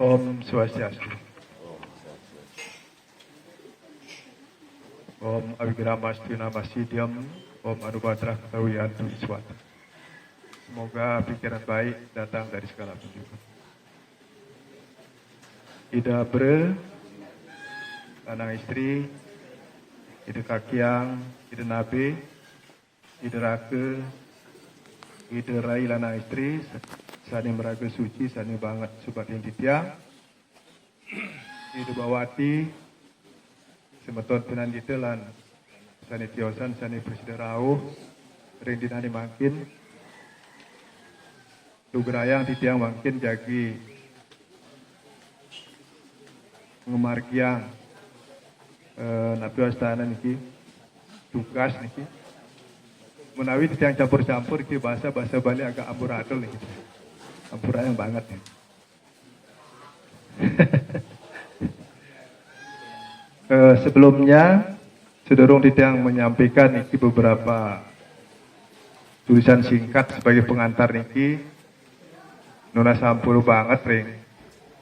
Om Swastiastu. Om Abhigramasthu Namasidhyam. Om Anubhadra Kawiyantu Iswata. Semoga pikiran baik datang dari segala penjuru. Ida bre, lanang istri, ida kakiang, ida nabe, ida rake, ida rai lanang istri, sani meraga suci, sani banget subatin titiang, ida bawati, semeton penan ditelan, sani tiosan, sani presiden rauh, rindinani makin, lugerayang titiang makin jagi, ngemargiang nabi astana niki tugas niki menawi titiang campur-campur niki bahasa Bali agak amburadul niki amburadul banget ya. Sebelumnya sedorong titiang menyampaikan niki beberapa tulisan singkat sebagai pengantar niki nona sampur banget ring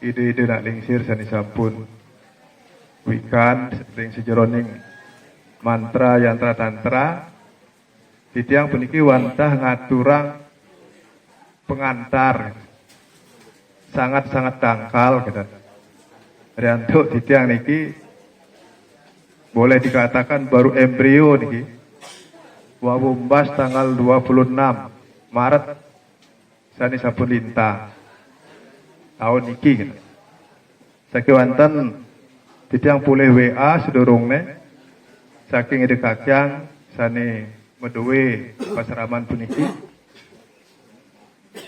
ide-ide nak lingsir sani sampun wikan ring sejeroning mantra yantra tantra titiang puniki wantah ngaturang pengantar sangat-sangat dangkal gitu. Riantuk titiang niki boleh dikatakan baru embrio niki wabumbas tanggal 26 Maret sani sampun lintah tahun niki gitu. Saking wanten titiang pulih WA sedorongne saking ide kakyang sane medewe pasaraman puniki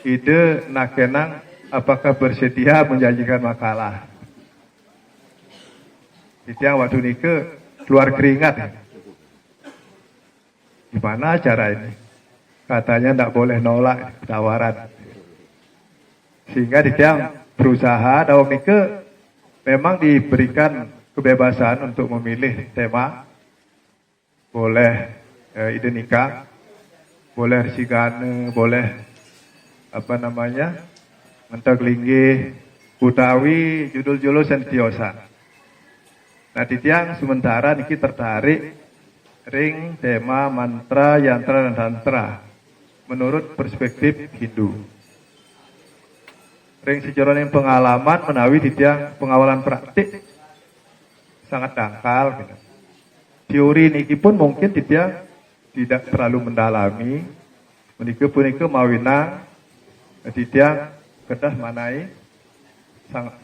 ide nakenang apakah bersedia menjanjikan makalah. Titiang waktu nike keluar keringat ya. Gimana cara ini? Katanya tidak boleh nolak tawaran. Sehingga titiang berusaha dawang nike memang diberikan kebebasan untuk memilih tema. Boleh ide nikah, boleh resigane, boleh apa namanya mentak linggih, utawi judul-judul sentiosa. Nah titiang sementara niki tertarik ring tema mantra, yantra dan tantra menurut perspektif Hindu. Ring sejeroning pengalaman menawi titiang pengawalan praktik sangat dangkal gitu. Teori niki pun mungkin titiang tidak terlalu mendalami menika punika mawinang titiang kedah manai sangat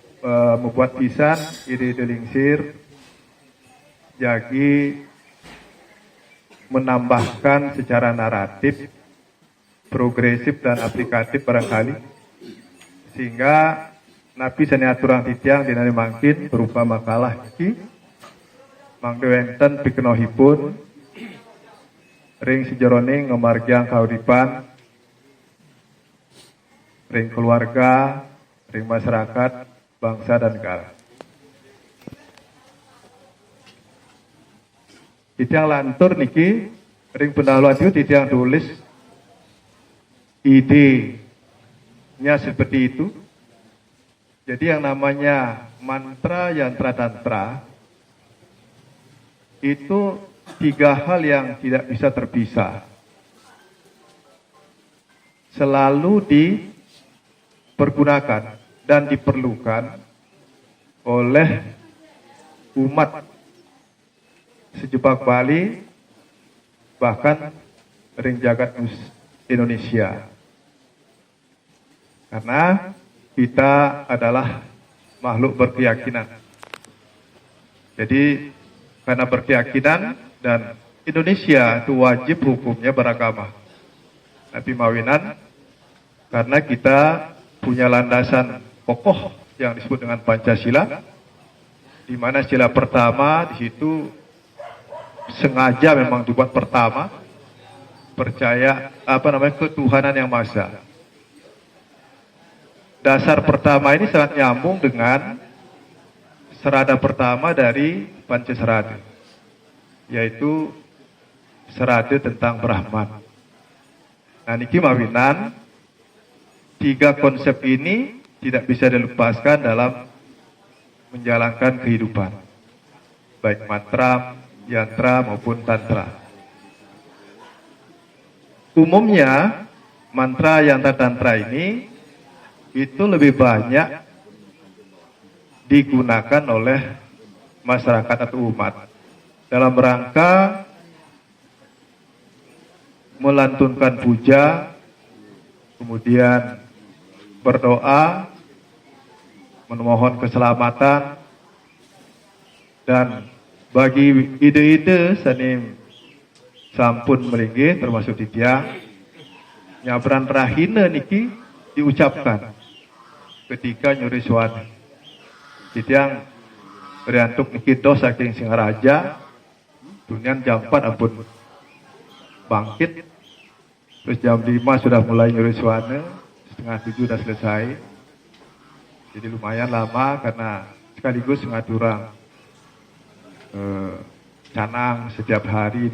membuat pisan ide-ide lingsir jagi menambahkan secara naratif progresif dan aplikatif barangkali sehingga nabi sani aturang titiang dinani mangkin berupa makalah iki mangke wenten pikenohipun ring sejeroning ngemargiang kauripan ring keluarga ring masyarakat bangsa dan negara. Titiang lantur niki ring pendahuluan itu titiang tulis idenya seperti itu. Jadi yang namanya mantra, yantra, tantra itu tiga hal yang tidak bisa terpisah. Selalu dipergunakan dan diperlukan oleh umat sejebak Bali bahkan ring jagat Indonesia. Karena kita adalah makhluk berkeyakinan. Jadi karena berkeyakinan dan Indonesia itu wajib hukumnya beragama. Tapi mawinan karena kita punya landasan kokoh yang disebut dengan Pancasila, di mana sila pertama di situ sengaja memang dibuat pertama, percaya ketuhanan yang Maha Esa. Dasar pertama ini sangat nyambung dengan serada pertama dari Pancasarada, yaitu serada tentang Brahman. Nah niki mawinan tiga konsep ini tidak bisa dilepaskan dalam menjalankan kehidupan, baik mantra, yantra maupun tantra. Umumnya mantra, yantra, tantra ini itu lebih banyak digunakan oleh masyarakat atau umat dalam rangka melantunkan puja, kemudian berdoa, memohon keselamatan, dan bagi ide-ide sanim sampun melinggih termasuk titiang nyabran rahina niki diucapkan ketika nyuri suami. Titiang beriantuk niki dos saking Singaraja dunian jam 4 ampun bangkit, terus jam 5 sudah mulai nyuri suami, setengah 7 sudah selesai. Jadi lumayan lama karena sekaligus ngaturang canang setiap hari.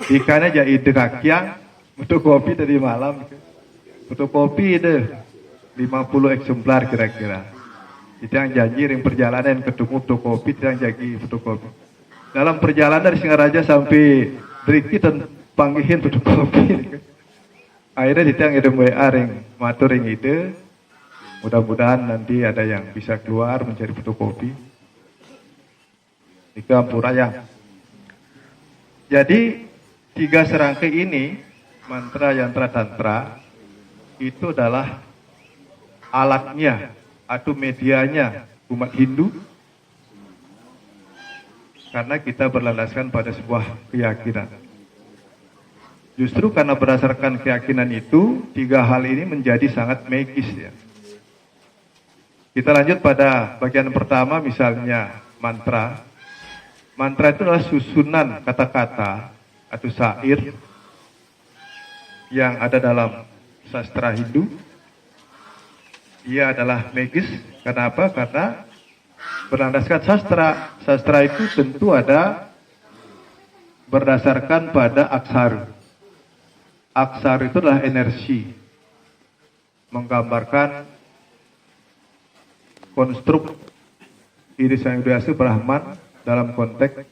Ikannya jadi ide kakiang untuk kopi tadi malam. Untuk kopi ide 50 eksemplar kira-kira. Itu yang janji yang perjalanan ketemu fotokopi, itu yang jadi fotokopi. Dalam perjalanan dari Singaraja sampai Driki dan panggihin fotokopi. Akhirnya itu yang ada WA yang matur yang ide. Mudah-mudahan nanti ada yang bisa keluar mencari fotokopi. Itu ampuraya. Jadi 3 serangkai ini mantra, yantra, tantra itu adalah alatnya atau medianya umat Hindu, karena kita berlandaskan pada sebuah keyakinan. Justru karena berdasarkan keyakinan itu, 3 hal ini menjadi sangat magis ya. Kita lanjut pada bagian pertama, misalnya mantra. Mantra itu adalah susunan kata-kata atau syair yang ada dalam sastra Hindu. Ia adalah magis. Kenapa? Karena berlandaskan sastra. Sastra itu tentu ada berdasarkan pada aksara. Aksara itu adalah energi, menggambarkan konstruk iri sang Hyang Brahman dalam konteks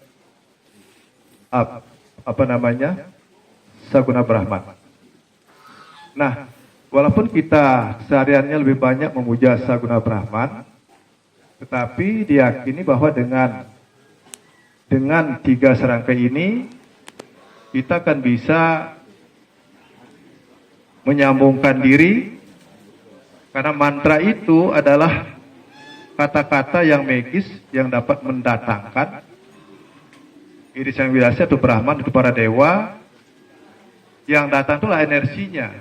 Saguna Brahman. Nah, walaupun kita sehariannya lebih banyak memuja Saguna Brahman, tetapi diyakini bahwa dengan 3 serangkai ini kita akan bisa menyambungkan diri, karena mantra itu adalah kata-kata yang magis yang dapat mendatangkan iri sang Widasa atau Brahman itu para dewa. Yang datang itulah energinya.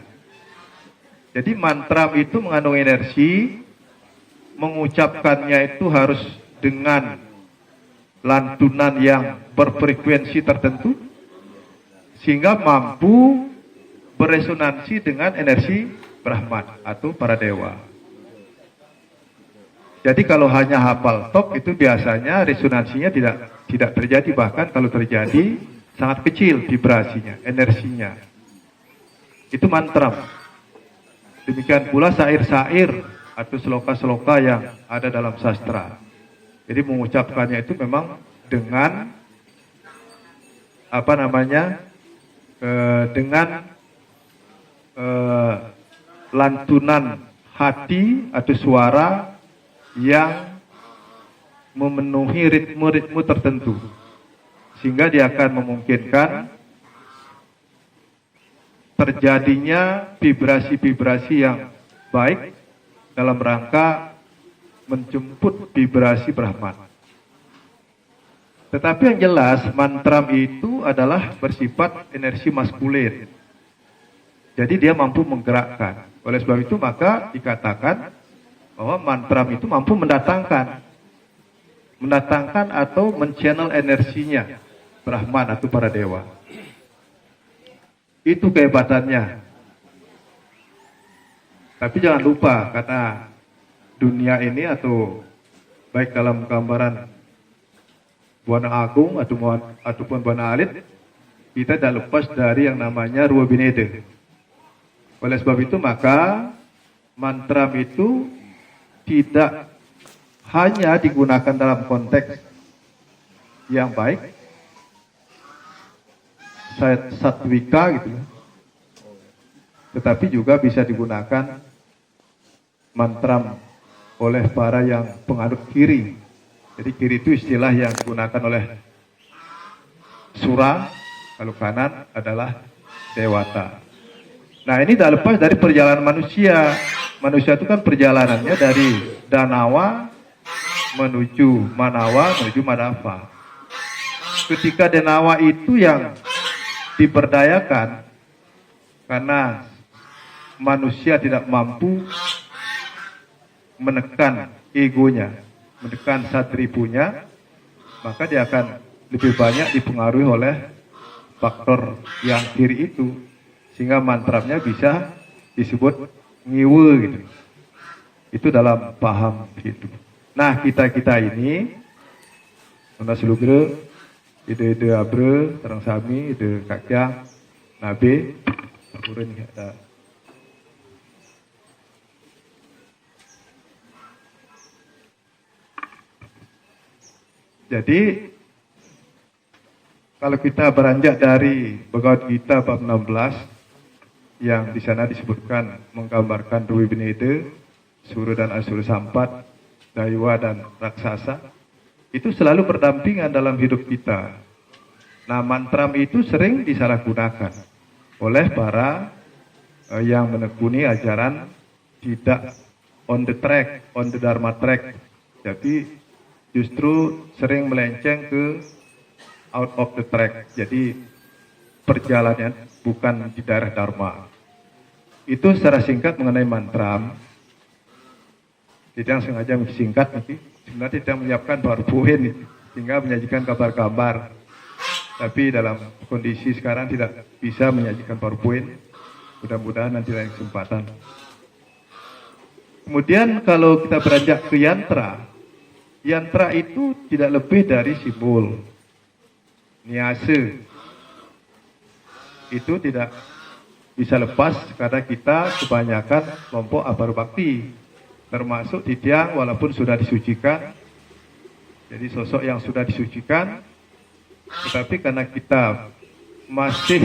Jadi mantra itu mengandung energi, mengucapkannya itu harus dengan lantunan yang berfrekuensi tertentu sehingga mampu beresonansi dengan energi Brahman atau para dewa. Jadi kalau hanya hafal tok itu biasanya resonansinya tidak terjadi, bahkan kalau terjadi sangat kecil vibrasinya, energinya. Itu mantra. Demikian pula syair-syair atau sloka-sloka yang ada dalam sastra. Jadi mengucapkannya itu memang dengan dengan lantunan hati atau suara yang memenuhi ritme-ritme tertentu, sehingga dia akan memungkinkan terjadinya vibrasi-vibrasi yang baik dalam rangka menjemput vibrasi Brahman. Tetapi yang jelas mantra itu adalah bersifat energi maskulin. Jadi dia mampu menggerakkan. Oleh sebab itu maka dikatakan bahwa mantra itu mampu mendatangkan atau men-channel energinya Brahman atau para dewa. Itu kehebatannya. Tapi jangan lupa, karena dunia ini atau baik dalam gambaran Buana Agung ataupun Buana Alit, kita tidak lepas dari yang namanya Ruwa Binede. Oleh sebab itu maka mantra itu tidak hanya digunakan dalam konteks yang baik, satwika gitu, tetapi juga bisa digunakan mantra oleh para yang penganut kiri. Jadi kiri itu istilah yang digunakan oleh Sura, kalau kanan adalah Dewata. Nah ini tidak lepas dari perjalanan manusia. Manusia itu kan perjalanannya dari Danawa menuju Manawa menuju Madava. Ketika Danawa itu yang diberdayakan karena manusia tidak mampu menekan egonya, menekan satripunya, maka dia akan lebih banyak dipengaruhi oleh faktor yang kiri itu, sehingga mantranya bisa disebut ngiwe gitu. Itu dalam paham hidup. Nah kita ini, mana selugre, ide abre, terang sami, ide kakya, nabe, turun ada. Jadi kalau kita beranjak dari Bhagavad Gita bab 16 yang di sana disebutkan menggambarkan Dewi Benede, Sura dan Asura Sampat, Daiwa dan Raksasa, itu selalu berdampingan dalam hidup kita. Nah, mantra itu sering disalahgunakan oleh para yang menekuni ajaran tidak on the track, on the Dharma track. Jadi justru sering melenceng ke out of the track. Jadi perjalanan bukan di daerah Dharma. Itu secara singkat mengenai mantra. Tidak sengaja singkat nanti. Sebenarnya tidak menyiapkan PowerPoint sehingga menyajikan kabar-kabar. Tapi dalam kondisi sekarang tidak bisa menyajikan PowerPoint. Mudah-mudahan nanti lain kesempatan. Kemudian kalau kita beranjak ke yantra, yantra itu tidak lebih dari simbol. Niase itu tidak bisa lepas karena kita kebanyakan kelompok Abhar Bakti, termasuk Tidiang walaupun sudah disucikan. Jadi sosok yang sudah disucikan, tetapi karena kita masih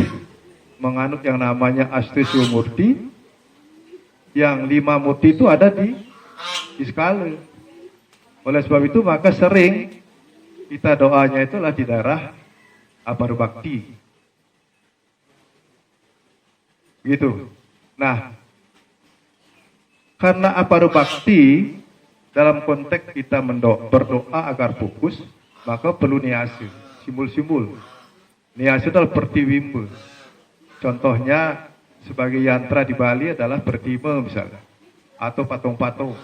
menganut yang namanya Astesio Murti, yang 5 murti itu ada di skala. Oleh sebab itu maka sering kita doanya itulah di daerah Abhar Bakti. Gitu. Nah, karena Abhar Bakti dalam konteks kita berdoa agar fokus, maka perlu niase, simbol-simbol. Niase adalah pertiwimba. Contohnya sebagai yantra di Bali adalah pertima misalnya, atau patung-patung.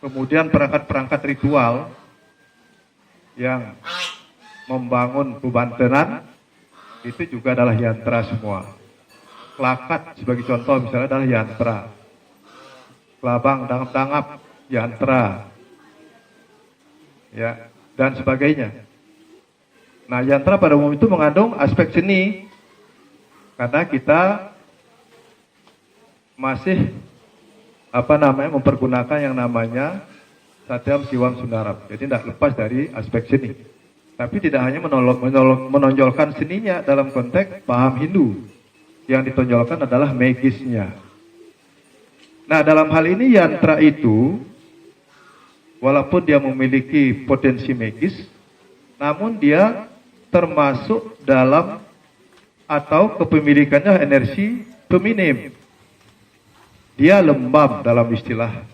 Kemudian perangkat-perangkat ritual yang membangun kebantenan itu juga adalah yantra semua. Kelakat sebagai contoh misalnya adalah yantra. Kelabang, dangap-dangap, yantra. Ya, dan sebagainya. Nah, yantra pada umum itu mengandung aspek seni. Karena kita masih mempergunakan yang namanya Satyam Siwam Sundaram. Jadi tidak lepas dari aspek seni. Tapi tidak hanya menonjolkan seninya dalam konteks paham Hindu. Yang ditonjolkan adalah magisnya. Nah, dalam hal ini yantra itu, walaupun dia memiliki potensi magis, namun dia termasuk dalam atau kepemilikannya energi feminim. Dia lembab dalam istilah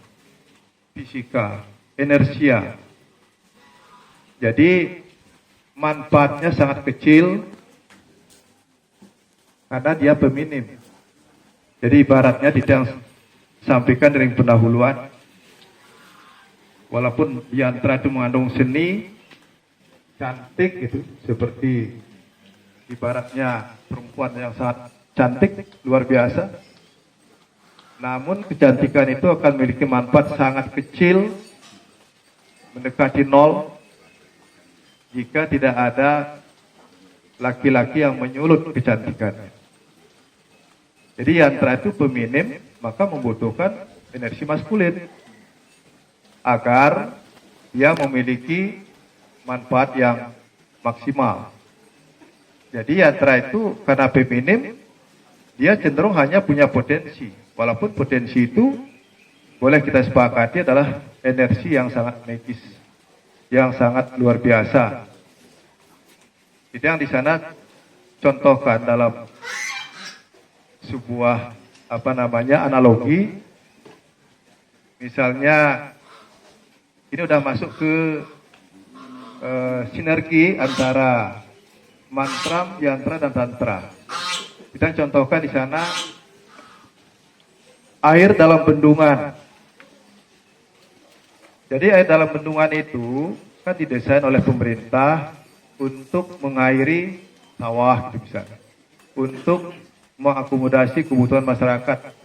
fisika, inersia. Jadi manfaatnya sangat kecil karena dia feminim. Jadi ibaratnya tidak sampaikan dari pendahuluan. Walaupun yantra itu mengandung seni, cantik gitu, seperti ibaratnya perempuan yang sangat cantik, luar biasa. Namun kecantikan itu akan memiliki manfaat sangat kecil, mendekati nol, jika tidak ada laki-laki yang menyulut kecantikannya. Jadi yantra itu feminim, maka membutuhkan energi maskulin agar dia memiliki manfaat yang maksimal. Jadi yantra itu karena feminim, dia cenderung hanya punya potensi. Walaupun potensi itu boleh kita sepakati adalah energi yang sangat magis, yang sangat luar biasa. Itu yang di sana contohkan dalam sebuah analogi. Misalnya ini udah masuk ke sinergi antara mantram, yantra dan tantra. Kita contohkan di sana air dalam bendungan. Jadi air dalam bendungan itu kan didesain oleh pemerintah untuk mengairi sawah gitu misalnya, untuk mengakomodasi kebutuhan masyarakat.